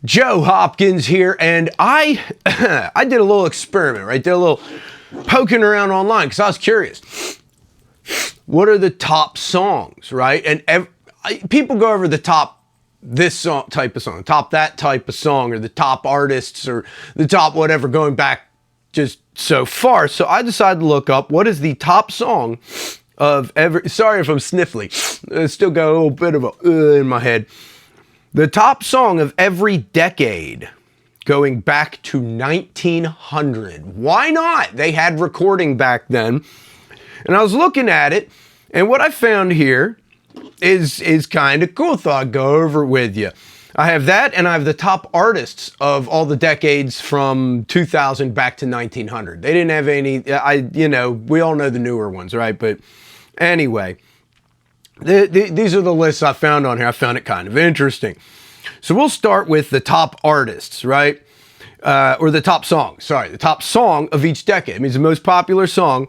Joe Hopkins here, and I I did a little experiment, right? Did a little poking around online because I was curious. What are the top songs, right? And people go over the top this song, type of song, top that type of song, or the top artists, or the top whatever, going back just so far. So I decided to look up what is the top song of every. Sorry if I'm sniffly. I still got a little bit of a in my head. The top song of every decade going back to 1900. Why not? They had recording back then. And I was looking at it, and what I found here is kind of cool. Thought I'd go over it with you. I have that, and I have the top artists of all the decades from 2000 back to 1900. They didn't have any, we all know the newer ones, right? But anyway, these are the lists I found on here. I found it kind of interesting. So we'll start with the top artists, right? Or the top song, the top song of each decade. It means the most popular song.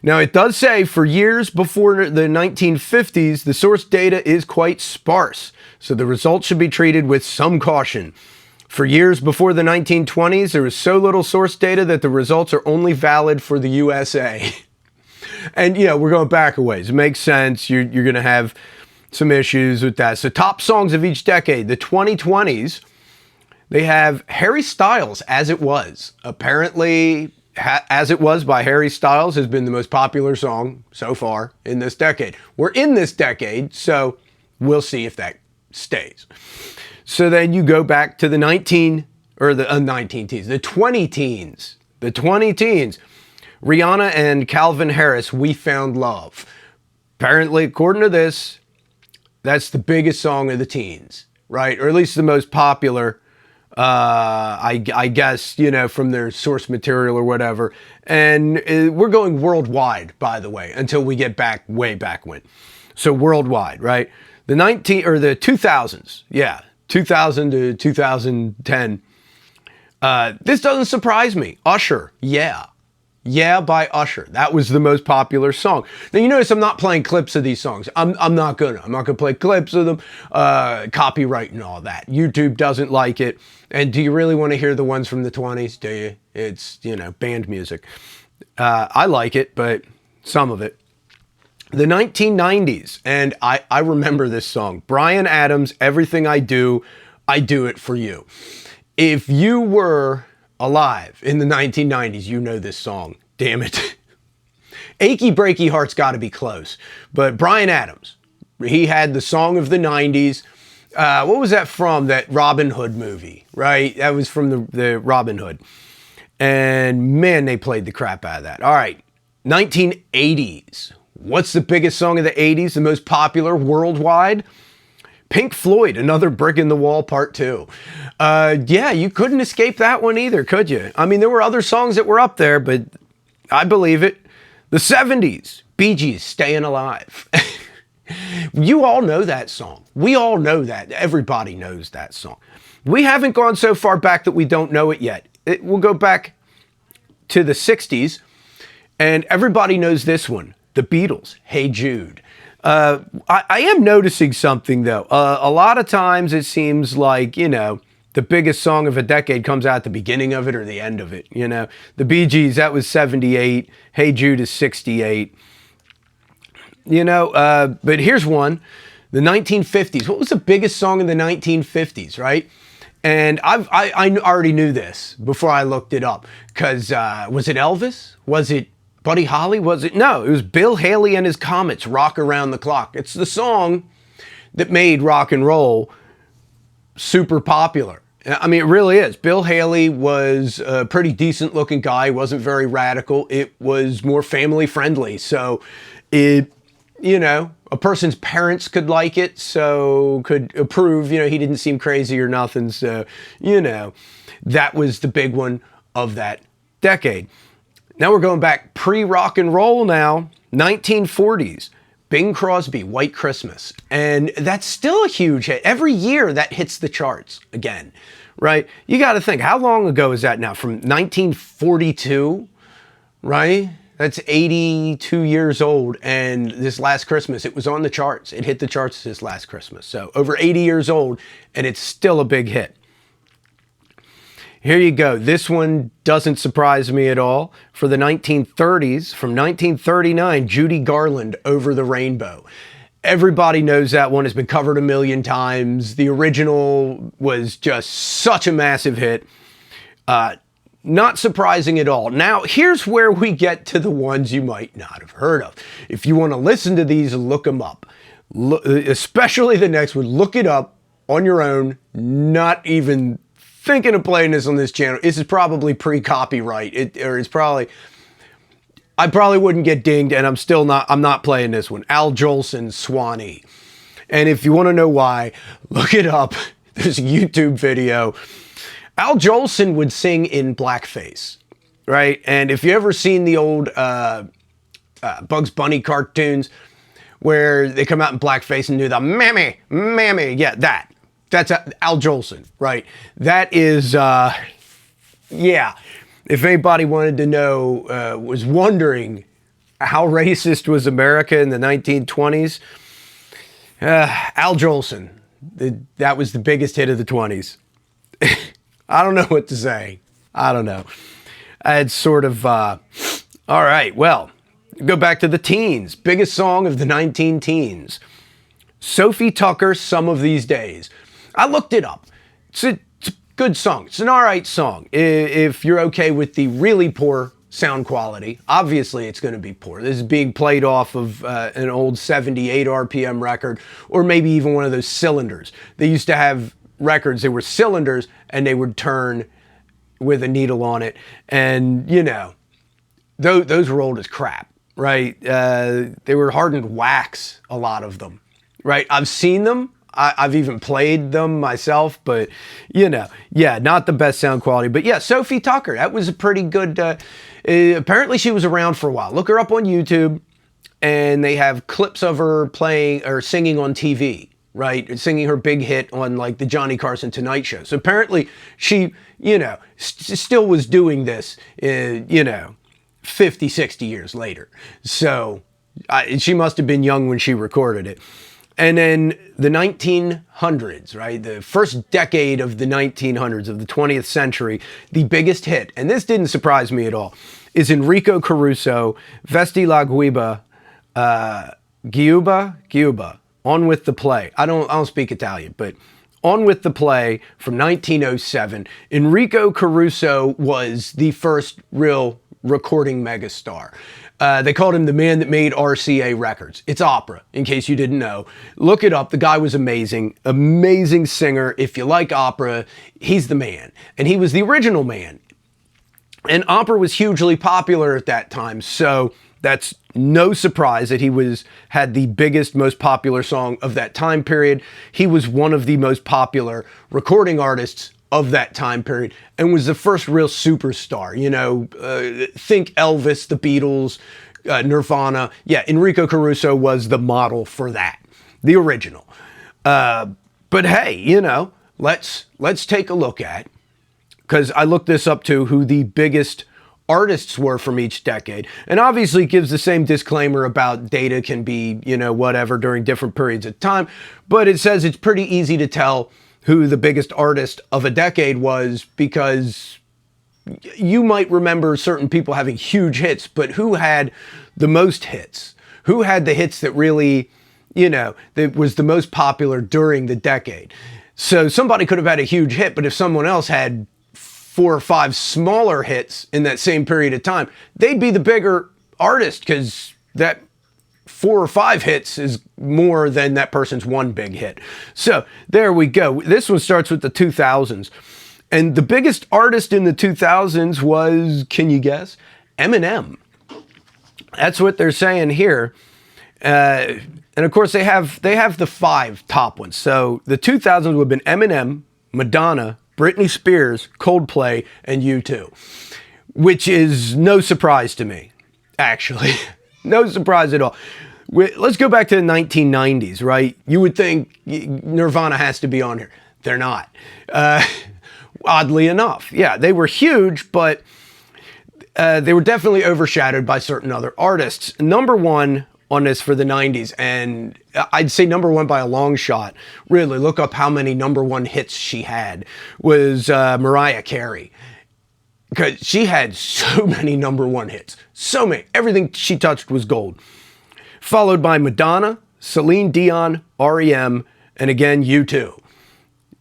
Now, it does say for years before the 1950s, the source data is quite sparse, so the results should be treated with some caution. For years before the 1920s, there was so little source data that the results are only valid for the USA. And, we're going back a ways. It makes sense. You're going to have some issues with that. So top songs of each decade. The 2020s, they have Harry Styles, As It Was. Apparently, As It Was by Harry Styles has been the most popular song so far in this decade. We're in this decade, so we'll see if that stays. So then you go back to the 19 teens, the 20 teens. The 20 teens. Rihanna and Calvin Harris, We Found Love. Apparently, according to this, that's the biggest song of the teens, right? Or at least the most popular, I guess, from their source material or whatever. And we're going worldwide, by the way, until we get back, way back when. So worldwide, right? The 2000s, 2000 to 2010. This doesn't surprise me. Usher, Yeah. Yeah by Usher. That was the most popular song. Now, you notice I'm not playing clips of these songs. I'm not gonna play clips of them. Copyright and all that. YouTube doesn't like it. And do you really want to hear the ones from the 20s? Do you? It's, band music. I like it, but some of it. The 1990s, and I remember this song. Bryan Adams, Everything I Do It For You. If you were alive in the 1990s, you know this song. Damn it. Achy Breaky Heart's got to be close. But Bryan Adams, he had the song of the 90s. What was that from? That Robin Hood movie, right? That was from the Robin Hood. And man, they played the crap out of that. All right, 1980s. What's the biggest song of the 80s? The most popular worldwide? Pink Floyd, Another Brick in the Wall, Part 2. You couldn't escape that one either, could you? I mean, there were other songs that were up there, but I believe it. The 70s, Bee Gees, Staying Alive. You all know that song. We all know that. Everybody knows that song. We haven't gone so far back that we don't know it yet. We'll go back to the 60s, and everybody knows this one. The Beatles, Hey Jude. I am noticing something, though. A lot of times it seems like, the biggest song of a decade comes out at the beginning of it or the end of it, The Bee Gees, that was 78. Hey Jude is 68. But here's one. The 1950s. What was the biggest song in the 1950s, right? And I already knew this before I looked it up. Because was it Elvis? Was it Buddy Holly? Was it? No, it was Bill Haley and his Comets, Rock Around the Clock. It's the song that made rock and roll super popular. I mean, it really is. Bill Haley was a pretty decent looking guy. He wasn't very radical. It was more family friendly. So a person's parents could like it, so could approve. He didn't seem crazy or nothing. So, that was the big one of that decade. Now we're going back pre-rock and roll now, 1940s. Bing Crosby, White Christmas. And that's still a huge hit. Every year that hits the charts again, right? You got to think, how long ago is that now? From 1942, right? That's 82 years old. And this last Christmas, it was on the charts. It hit the charts this last Christmas. So over 80 years old, and it's still a big hit. Here you go. This one doesn't surprise me at all. For the 1930s, from 1939, Judy Garland, Over the Rainbow. Everybody knows that one. Has been covered a million times. The original was just such a massive hit. Not surprising at all. Now, here's where we get to the ones you might not have heard of. If you want to listen to these, look them up. Especially the next one. Look it up on your own. Not even thinking of playing this on this channel. This is probably pre-copyright. I probably wouldn't get dinged, and I'm not playing this one. Al Jolson, Swanee. And if you want to know why, look it up. There's a YouTube video. Al Jolson would sing in blackface, right? And if you ever seen the old Bugs Bunny cartoons where they come out in blackface and do the mammy, mammy, yeah, that's Al Jolson, right? That is, yeah. If anybody wanted to know, was wondering how racist was America in the 1920s, Al Jolson, that was the biggest hit of the 20s. I don't know what to say. I don't know. It's sort of, all right, well, go back to the teens. Biggest song of the 19 teens. Sophie Tucker, Some of These Days. I looked it up. It's a good song. It's an all right song. If you're okay with the really poor sound quality, obviously it's going to be poor. This is being played off of an old 78 RPM record, or maybe even one of those cylinders. They used to have records, they were cylinders, and they would turn with a needle on it. And, you know, those were old as crap, right? They were hardened wax, a lot of them, right? I've seen them. I've even played them myself, but, you know, yeah, not the best sound quality. But yeah, Sophie Tucker, that was a pretty good, apparently she was around for a while. Look her up on YouTube, and they have clips of her playing or singing on TV, right? Singing her big hit on like the Johnny Carson Tonight Show. So apparently she, you know, still was doing this, you know, 50, 60 years later. So she must have been young when she recorded it. And then the 1900s, right? The first decade of the 1900s, of the 20th century, the biggest hit, and this didn't surprise me at all, is Enrico Caruso, Vesti la Giuba, On With the Play. I don't speak Italian, but On With the Play from 1907. Enrico Caruso was the first real recording megastar. They called him the man that made RCA records. It's opera, in case you didn't know. Look it up. The guy was amazing. Amazing singer. If you like opera, he's the man. And he was the original man. And opera was hugely popular at that time, so that's no surprise that he had the biggest, most popular song of that time period. He was one of the most popular recording artists of that time period, and was the first real superstar. You know, think Elvis, the Beatles, Nirvana. Yeah, Enrico Caruso was the model for that, the original. But hey, you know, let's take a look at, because I looked this up too, who the biggest artists were from each decade. And obviously gives the same disclaimer about data can be, you know, whatever during different periods of time, but it says it's pretty easy to tell who the biggest artist of a decade was, because you might remember certain people having huge hits, but who had the most hits? Who had the hits that really, you know, that was the most popular during the decade? So somebody could have had a huge hit, but if someone else had 4 or 5 smaller hits in that same period of time, they'd be the bigger artist, because that 4 or 5 hits is more than that person's one big hit. So there we go. This one starts with the 2000s. And the biggest artist in the 2000s was, can you guess? Eminem. That's what they're saying here. And of course they have the 5 top ones. So the 2000s would have been Eminem, Madonna, Britney Spears, Coldplay, and U2. Which is no surprise to me, actually. No surprise at all. Let's go back to the 1990s, right? You would think Nirvana has to be on here. They're not. Oddly enough. Yeah, they were huge, but they were definitely overshadowed by certain other artists. Number one on this for the 90s, and I'd say number one by a long shot. Really, look up how many number one hits she had. Was Mariah Carey. Because she had so many number one hits. So many. Everything she touched was gold. Followed by Madonna, Celine Dion, REM, and again, U2.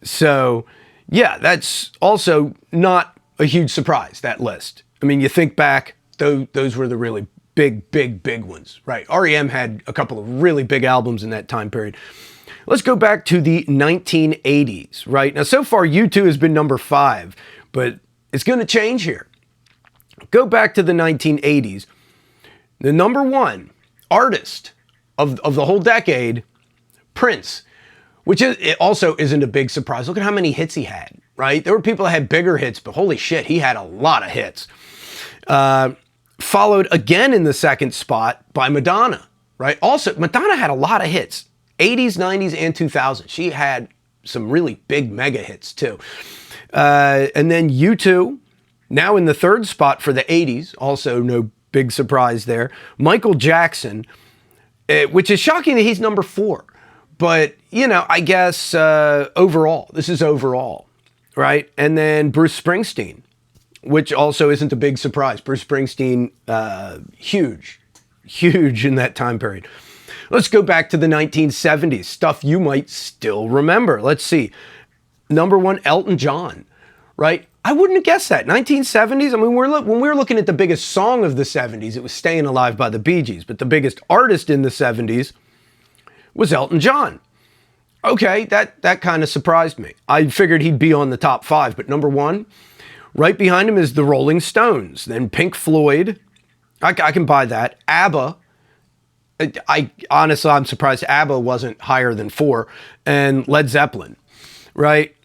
So, yeah, that's also not a huge surprise, that list. I mean, you think back, those were the really big ones, right? REM had a couple of really big albums in that time period. Let's go back to the 1980s, right? Now, so far, U2 has been number 5, but it's going to change here. Go back to the 1980s. The number one artist of the whole decade, Prince, which it also isn't a big surprise. Look at how many hits he had, right? There were people that had bigger hits, but holy shit, he had a lot of hits. Followed again in the second spot by Madonna, right? Also, Madonna had a lot of hits, 80s, 90s, and 2000s. She had some really big mega hits too. And then U2, now in the third spot for the 80s, also no big surprise there. Michael Jackson, which is shocking that he's number 4. But, you know, I guess overall, this is overall, right? And then Bruce Springsteen, which also isn't a big surprise. Bruce Springsteen, huge in that time period. Let's go back to the 1970s, stuff you might still remember. Let's see. Number one, Elton John, right? I wouldn't have guessed that. 1970s, I mean, when we were looking at the biggest song of the 70s, it was Staying Alive by the Bee Gees, but the biggest artist in the 70s was Elton John. Okay, that kind of surprised me. I figured he'd be on the top 5, but number one, right behind him is the Rolling Stones, then Pink Floyd. I can buy that. ABBA. Honestly, I'm surprised ABBA wasn't higher than 4. And Led Zeppelin, right?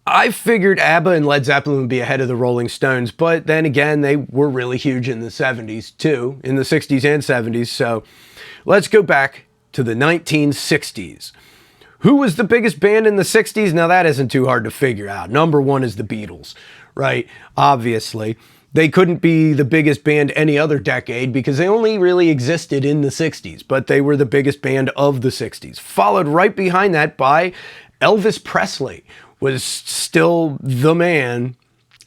I figured ABBA and Led Zeppelin would be ahead of the Rolling Stones, but then again, they were really huge in the 70s too, in the 60s and 70s. So let's go back to the 1960s. Who was the biggest band in the 60s? Now that isn't too hard to figure out. Number one is the Beatles, right? Obviously. They couldn't be the biggest band any other decade because they only really existed in the 60s, but they were the biggest band of the 60s. Followed right behind that by Elvis Presley, was still the man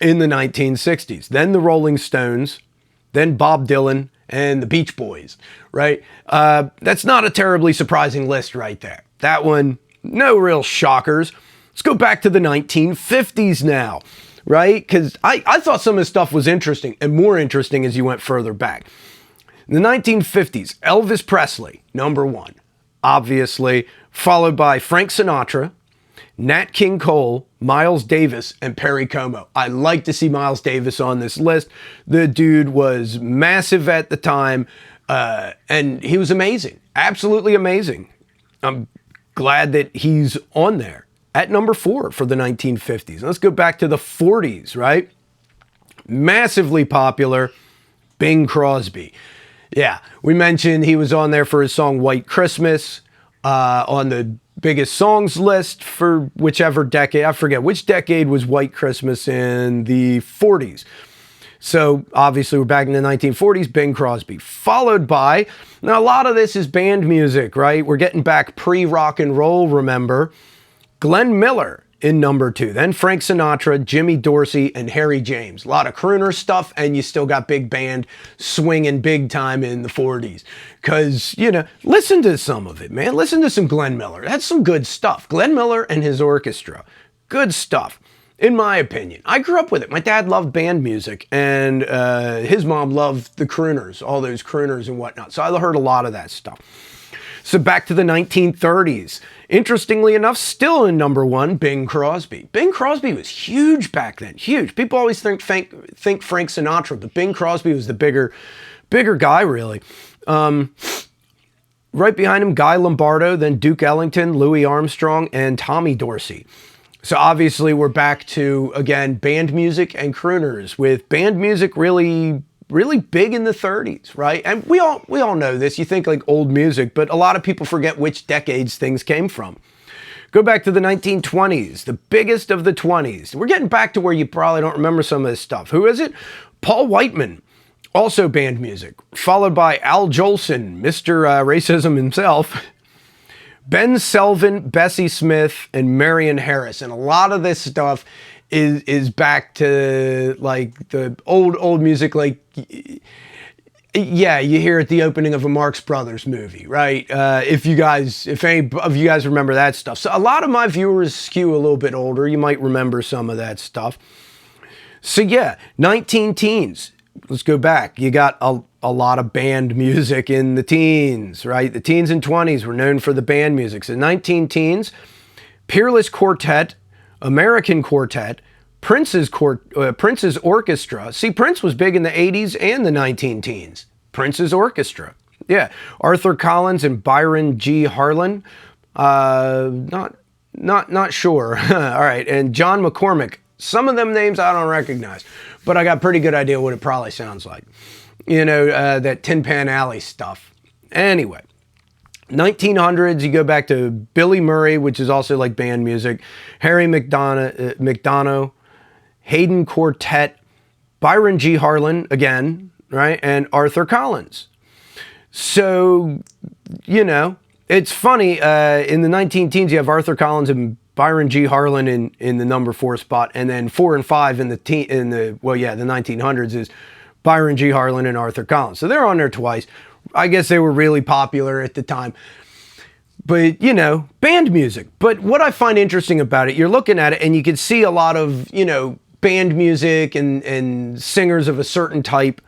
in the 1960s. Then the Rolling Stones, then Bob Dylan, and the Beach Boys, right? That's not a terribly surprising list right there. That one, no real shockers. Let's go back to the 1950s now, right? Because I thought some of this stuff was interesting and more interesting as you went further back. In the 1950s, Elvis Presley, number one, obviously, followed by Frank Sinatra, Nat King Cole, Miles Davis, and Perry Como. I like to see Miles Davis on this list. The dude was massive at the time, and he was amazing. Absolutely amazing. I'm glad that he's on there at number 4 for the 1950s. Let's go back to the 40s, right? Massively popular, Bing Crosby. Yeah, we mentioned he was on there for his song White Christmas, on the biggest songs list for whichever decade. I forget which decade was White Christmas in the 40s. So obviously we're back in the 1940s, Bing Crosby. Followed by, now a lot of this is band music, right? We're getting back pre-rock and roll, remember. Glenn Miller in number 2. Then Frank Sinatra, Jimmy Dorsey, and Harry James. A lot of crooner stuff, and you still got big band swinging big time in the 40s. Because, you know, listen to some of it, man. Listen to some Glenn Miller. That's some good stuff. Glenn Miller and his orchestra. Good stuff, in my opinion. I grew up with it. My dad loved band music, and his mom loved the crooners, all those crooners and whatnot. So I heard a lot of that stuff. So back to the 1930s. Interestingly enough, still in number 1, Bing Crosby. Bing Crosby was huge back then, huge. People always think Frank Sinatra, but Bing Crosby was the bigger guy, really. Right behind him, Guy Lombardo, then Duke Ellington, Louis Armstrong, and Tommy Dorsey. So obviously we're back to, again, band music and crooners, with band music really big in the 30s, right? And we all know this. You think like old music, but a lot of people forget which decades things came from. Go back to the 1920s, the biggest of the 20s. We're getting back to where you probably don't remember some of this stuff. Who is it? Paul Whiteman, Also band music, followed by Al Jolson, Mr. Racism himself, Ben Selvin, Bessie Smith, and Marion Harris. And a lot of this stuff is back to like the old music, like, yeah, you hear at the opening of a Marx Brothers movie, right? If any of you guys remember that stuff. So a lot of my viewers skew a little bit older. You might remember some of that stuff. So yeah, 19 teens. Let's go back. You got a lot of band music in the teens, right? The teens and 20s were known for the band music. So 19 teens, Peerless Quartet, American Quartet, Prince's Orchestra. See, Prince was big in the 80s and the 19 teens. Prince's Orchestra. Yeah. Arthur Collins and Byron G. Harlan. Not sure. All right. And John McCormick. Some of them names I don't recognize, but I got a pretty good idea what it probably sounds like. You know, that Tin Pan Alley stuff. Anyway, 1900s, you go back to Billy Murray, which is also like band music, Harry McDonough, Hayden Quartet, Byron G. Harlan, again, right, and Arthur Collins. So, you know, it's funny, in the 19 teens, you have Arthur Collins and Byron G. Harlan in the number 4 spot, and then 4 and 5 the 1900s is Byron G. Harlan and Arthur Collins. So they're on there twice. I guess they were really popular at the time. But, you know, band music. But what I find interesting about it, you're looking at it and you can see a lot of, you know, band music and singers of a certain type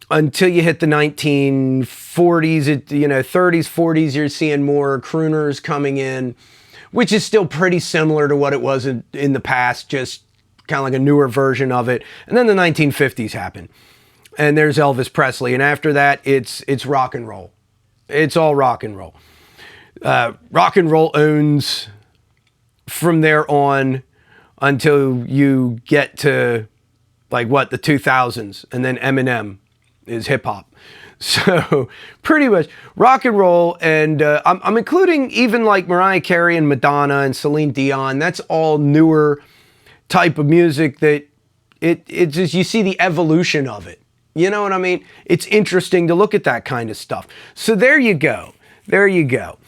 until you hit the 1940s, 30s, 40s, you're seeing more crooners coming in, which is still pretty similar to what it was in the past, just kind of like a newer version of it. And then the 1950s happen. And there's Elvis Presley. And after that, it's rock and roll. It's all rock and roll. Rock and roll owns from there on until you get to like the 2000s. And then Eminem is hip hop. So pretty much rock and roll, and I'm including even like Mariah Carey and Madonna and Celine Dion. That's all newer type of music that it's just, you see the evolution of it. You know what I mean? It's interesting to look at that kind of stuff. So there you go. There you go.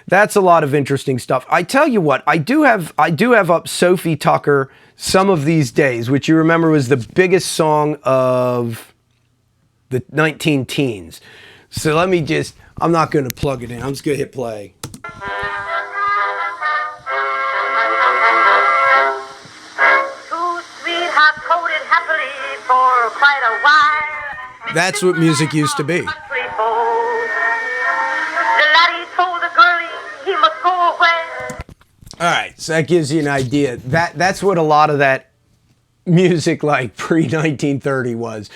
That's a lot of interesting stuff. I tell you what, I do have up Sophie Tucker, Some of These Days, which you remember was the biggest song of the 19 teens. So let me just, I'm not going to plug it in. I'm just going to hit play. That's what music used to be. All right, so that gives you an idea. That's what a lot of that music like pre-1930 was.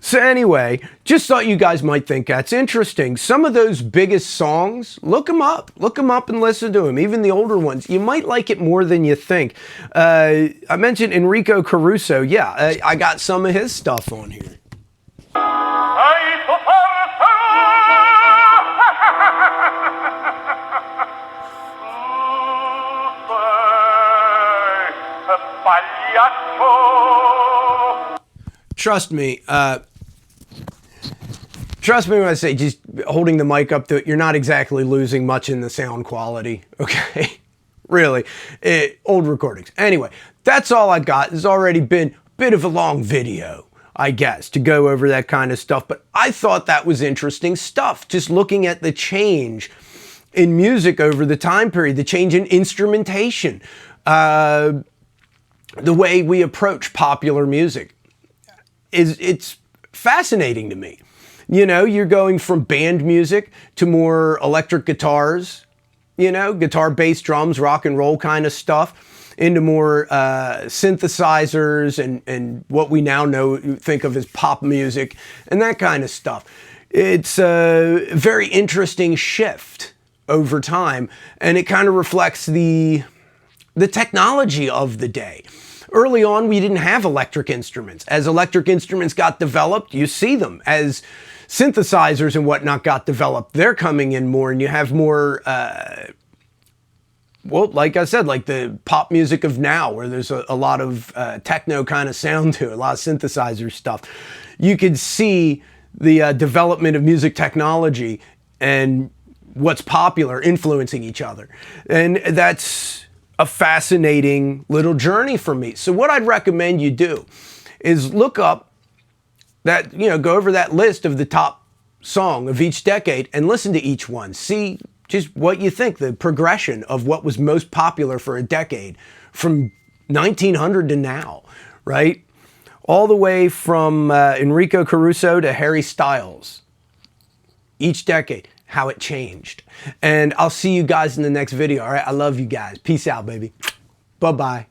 So anyway, just thought you guys might think that's interesting. Some of those biggest songs, look them up and listen to them. Even the older ones, you might like it more than you think. I mentioned Enrico Caruso. Yeah, I got some of his stuff on here. Trust me when I say just holding the mic up to it, you're not exactly losing much in the sound quality, okay? Really, old recordings. Anyway, that's all I got. It's already been a bit of a long video, I guess, to go over that kind of stuff, but I thought that was interesting stuff, just looking at the change in music over the time period, the change in instrumentation, the way we approach popular music. It's fascinating to me. You know, you're going from band music to more electric guitars, you know, guitar, bass, drums, rock and roll kind of stuff, into more synthesizers and what we now think of as pop music and that kind of stuff. It's a very interesting shift over time, and it kind of reflects the technology of the day. Early on, we didn't have electric instruments. As electric instruments got developed, you see them. As synthesizers and whatnot got developed, they're coming in more, and you have more well, like I said, like the pop music of now, where there's a lot of techno kind of sound to it, a lot of synthesizer stuff. You could see the development of music technology and what's popular influencing each other. And that's a fascinating little journey for me. So what I'd recommend you do is look up that, go over that list of the top song of each decade and listen to each one. See just what you think, the progression of what was most popular for a decade from 1900 to now, right? All the way from Enrico Caruso to Harry Styles. Each decade, how it changed. And I'll see you guys in the next video, all right? I love you guys. Peace out, baby. Bye-bye.